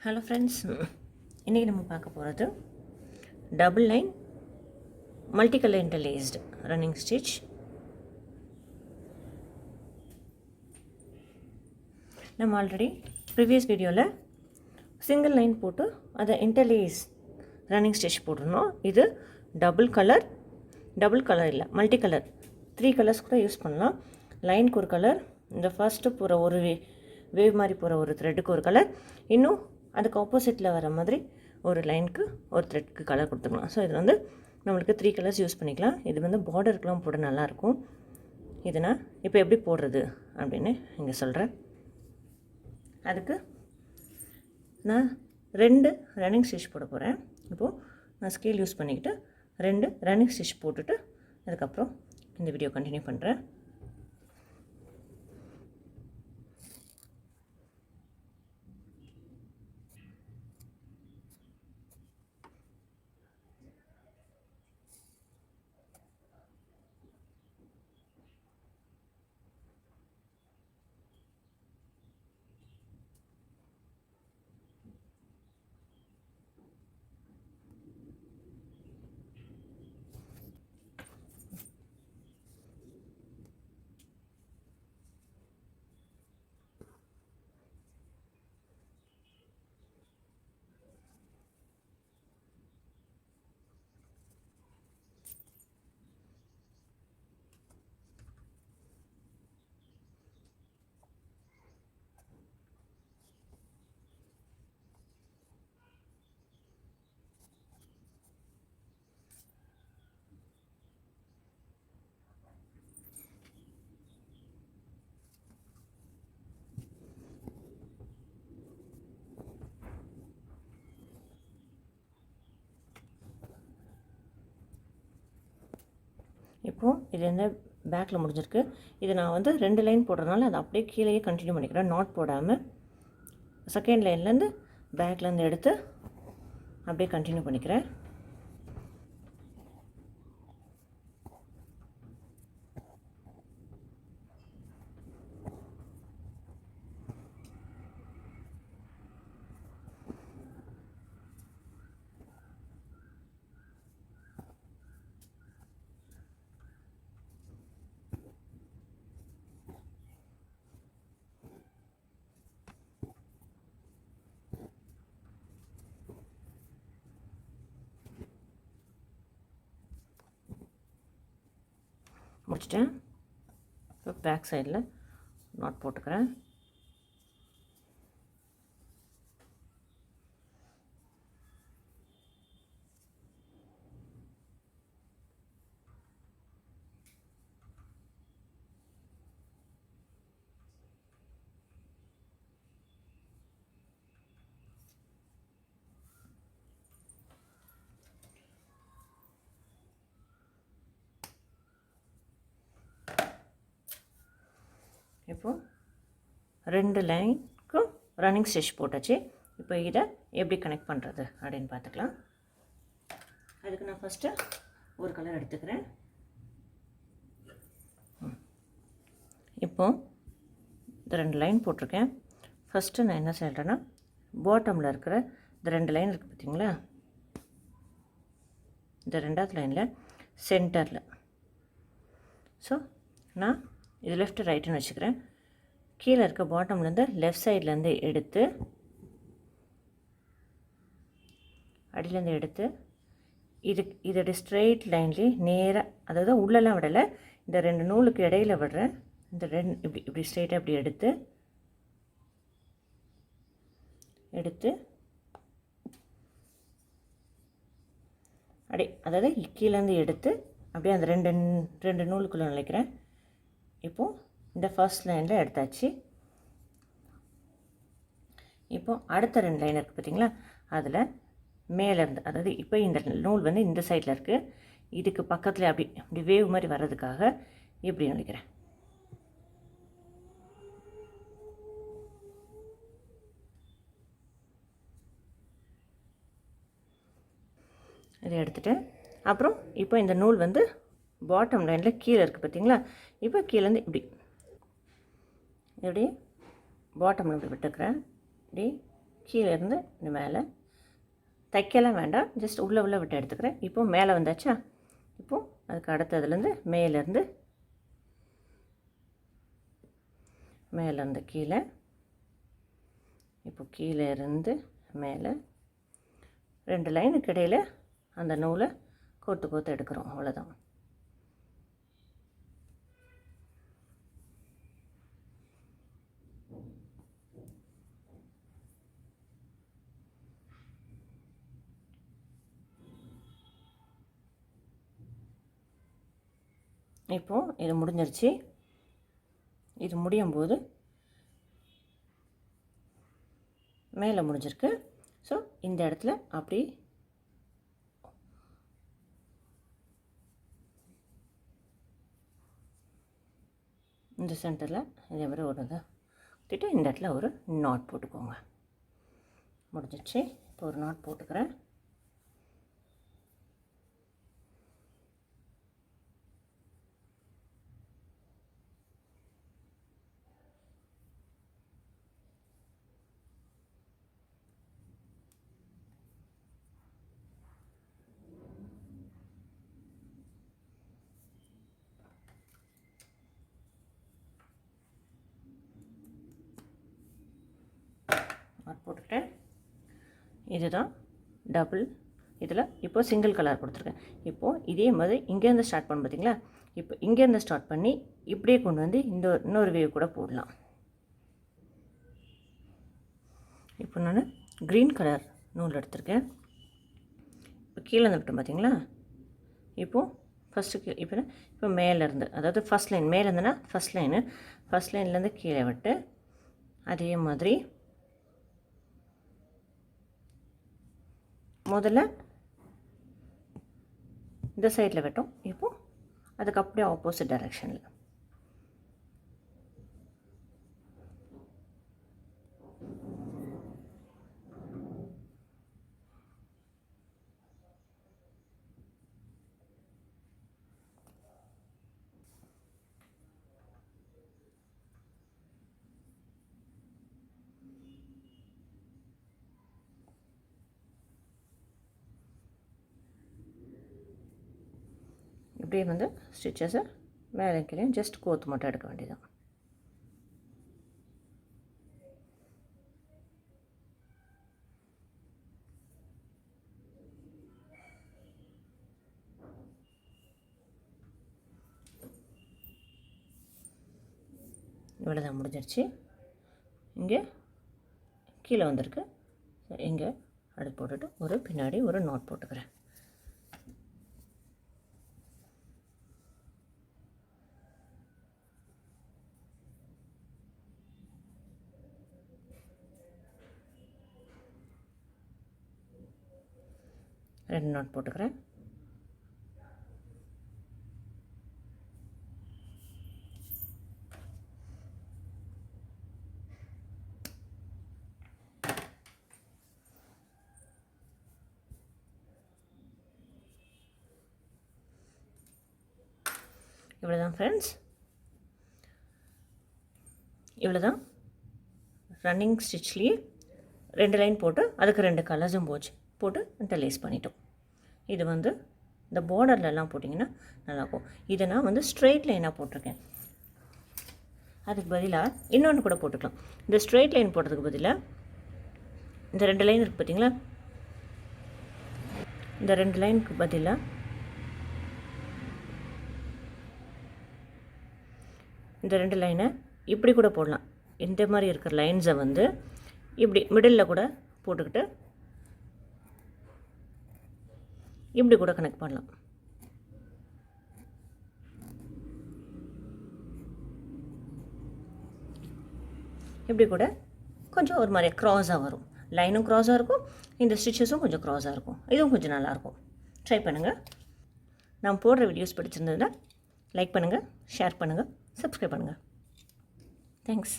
Hello friends, இன்றைக்கி நம்ம பார்க்க போகிறது double line multicolour interlaced running stitch. நம்ம ஆல்ரெடி ப்ரீவியஸ் வீடியோவில் சிங்கிள் லைன் போட்டு அதை இன்டர்லேஸ் ரன்னிங் ஸ்டிச் போட்டிருந்தோம். இது டபுள் கலர் இல்லை, மல்டி கலர், 3 கலர்ஸ் கூட யூஸ் பண்ணலாம். லைனுக்கு ஒரு கலர், இந்த ஃபர்ஸ்ட்டு போகிற ஒரு வேவ் மாதிரி போகிற ஒரு த்ரெட்டுக்கு ஒரு கலர், இன்னும் அதுக்கு ஆப்போசிட்டில் வர மாதிரி ஒரு லைனுக்கு ஒரு த்ரெட்டுக்கு கலர் கொடுத்துக்கலாம். ஸோ இது வந்து நம்மளுக்கு 3 கலர்ஸ் யூஸ் பண்ணிக்கலாம். இது வந்து பார்டருக்குலாம் போட நல்லாயிருக்கும். இது நான் இப்போ எப்படி போடுறது அப்படின்னு இங்கே சொல்கிறேன். அதுக்கு நான் 2 ரன்னிங் ஸ்டிச் போட போகிறேன். இப்போது நான் ஸ்கேல் யூஸ் பண்ணிக்கிட்டு 2 ரன்னிங் ஸ்டிச் போட்டுட்டு அதுக்கப்புறம் இந்த வீடியோ கண்டினியூ பண்ணுறேன். இப்போது இது என்ன பேக்கில் முடிஞ்சிருக்கு. இது நான் வந்து 2 லைன் போடுறதுனால அதை அப்படியே கீழேயே கண்டினியூ பண்ணிக்கிறேன். நாட் போடாமல் செகண்ட் லைன்லேருந்து பேக்லேருந்து எடுத்து அப்படியே கண்டினியூ பண்ணிக்கிறேன். முடிச்சிட்டேன். இப்போ பேக் சைடில் நாட் போட்டுக்கிறேன். இப்போது 2 லைனுக்கும் ரன்னிங் ஸ்டிச் போட்டாச்சு. இப்போ இதை எப்படி கனெக்ட் பண்ணுறது அப்படின்னு பார்த்துக்கலாம். அதுக்கு நான் ஃபஸ்ட்டு ஒரு கலர் எடுத்துக்கிறேன். இப்போது இந்த 2 லைன் போட்டிருக்கேன். ஃபஸ்ட்டு நான் என்ன சொல்கிறேன்னா, பாட்டமில் இருக்கிற இந்த 2 லைன் இருக்குது பார்த்தீங்களா, இந்த 2வது லைனில் சென்டரில், ஸோ நான் இது லெஃப்ட் ரைட்டுன்னு வச்சுக்கிறேன். கீழே இருக்க பாட்டம்லேருந்து லெஃப்ட் சைட்லேருந்து எடுத்து அடியிலேருந்து எடுத்து இதோட ஸ்ட்ரெயிட் லைன்லேயே நேராக, அதாவது உள்ளெல்லாம் விடலை, இந்த 2 நூலுக்கு இடையில் விடுறேன். இந்த 2 இப்படி ஸ்ட்ரெயிட்டாக இப்படி எடுத்து அப்படியே, அதாவது கீழேருந்து எடுத்து அப்படியே அந்த 2 நூலுக்குள்ளே நினைக்கிறேன். இப்போது இந்த ஃபர்ஸ்ட் லைனில் எடுத்தாச்சு. இப்போது அடுத்த 2 லைன் இருக்குது பார்த்திங்களா, அதில் மேலேருந்து, அதாவது இப்போ இந்த நூல் வந்து இந்த சைடில் இருக்குது, இதுக்கு பக்கத்தில் அப்படி வேவ் மாதிரி வர்றதுக்காக இப்படி நினைக்கிறேன். இதை எடுத்துகிட்டு அப்புறம் இப்போ இந்த நூல் வந்து பாட்டம் லைனில் கீழே இருக்குது பார்த்திங்களா, இப்போ கீழேருந்து இப்படி பாட்டமில் இப்படி விட்டுக்கிறேன். இப்படி கீழே இருந்து இந்த மேலே தைக்கலாம் வேண்டாம், ஜஸ்ட் உள்ளே விட்டு எடுத்துக்கிறேன். இப்போது மேலே வந்தாச்சா, இப்போது அதுக்கு அடுத்ததுலேருந்து மேலேருந்து கீழே, இப்போ கீழே இருந்து மேலே 2 லைனுக்கு இடையில் அந்த நூலை கோர்த்து எடுக்கிறோம், அவ்வளோதான். இப்போது இது முடிஞ்சிருச்சு. இது முடியும் போது மேலே முடிஞ்சிருக்கு. ஸோ இந்த இடத்துல அப்படி இந்த சென்டரில் இதே மாதிரி ஒரு இதை குத்திட்டு இந்த இடத்துல ஒரு நாட் போட்டுக்கோங்க. முடிஞ்சிச்சு. இப்போ ஒரு நாட் போட்டுக்கிறேன். போட்டுக்கிட்டேன். இதுதான் டபுள். இதில் இப்போ சிங்கிள் கலர் கொடுத்துருக்கேன். இப்போது இதே மாதிரி இங்கேருந்து ஸ்டார்ட் பண்ண பார்த்தீங்களா, இப்போ இங்கேருந்து ஸ்டார்ட் பண்ணி இப்படியே கொண்டு வந்து இன்னொரு வேவ் கூட போடலாம். இப்போ நான் க்ரீன் கலர் நூல் எடுத்திருக்கேன். இப்போ கீழே இருந்து விட்டோம் பார்த்தீங்களா, இப்போது ஃபஸ்ட்டு இப்போ மேலேருந்து, அதாவது ஃபஸ்ட் லைன் மேலேருந்துன்னா ஃபஸ்ட் லைன்லேருந்து கீழே விட்டு அதே மாதிரி முதல்ல இந்த சைடில் வெட்டும். இப்போது அதுக்கு அப்படியே ஆப்போசிட் டைரெக்ஷனில் இப்படியே வந்து ஸ்டிச்சஸை மேலே கீழே ஜஸ்ட் கோத்து மட்டும் எடுக்க வேண்டியதான். இவ்வளோ தான் முடிஞ்சிருச்சு. இங்கே கீழே வந்திருக்கு. இங்கே அடுத்து போட்டுட்டு ஒரு பின்னாடி ஒரு நாட் போட்டுக்கிறேன். ரெண்டு நாட் போட்டுக்கிறேன். இவ்வளோதான் ஃப்ரெண்ட்ஸ், இவ்வளோதான். ரன்னிங் ஸ்டிச்லேயே 2 லைன் போட்டு அதுக்கு 2 கலர்ஸும் போட்டு இன்டர்லேஸ் பண்ணிட்டோம். இது வந்து இந்த பார்டர்லலாம் போட்டிங்கன்னா நல்லாயிருக்கும். இதை நான் வந்து ஸ்ட்ரெயிட் லைனாக போட்டிருக்கேன். அதுக்கு பதிலாக இன்னொன்று கூட போட்டுக்கலாம். இந்த ஸ்ட்ரெயிட் லைன் போடுறதுக்கு பதிலாக இந்த 2 லைன் இருக்குது பார்த்தீங்களா, இந்த 2 லைனுக்கு பதிலாக இந்த 2 லைனை இப்படி கூட போடலாம். இந்த மாதிரி இருக்கிற லைன்ஸை வந்து இப்படி மிடில் கூட போட்டுக்கிட்டு இப்படி கூட கனெக்ட் பண்ணலாம். இப்படி கூட கொஞ்சம் ஒரு மாதிரி க்ராஸாக வரும். லைனும் க்ராஸாக இருக்கும், இந்த ஸ்டிச்சஸும் கொஞ்சம் க்ராஸாக இருக்கும். இதுவும் கொஞ்சம் நல்லாயிருக்கும். ட்ரை பண்ணுங்கள். நான் போடுற வீடியோஸ் பிடிச்சிருந்ததுன்னா லைக் பண்ணுங்கள், ஷேர் பண்ணுங்கள், சப்ஸ்கிரைப் பண்ணுங்கள். தேங்க்ஸ்.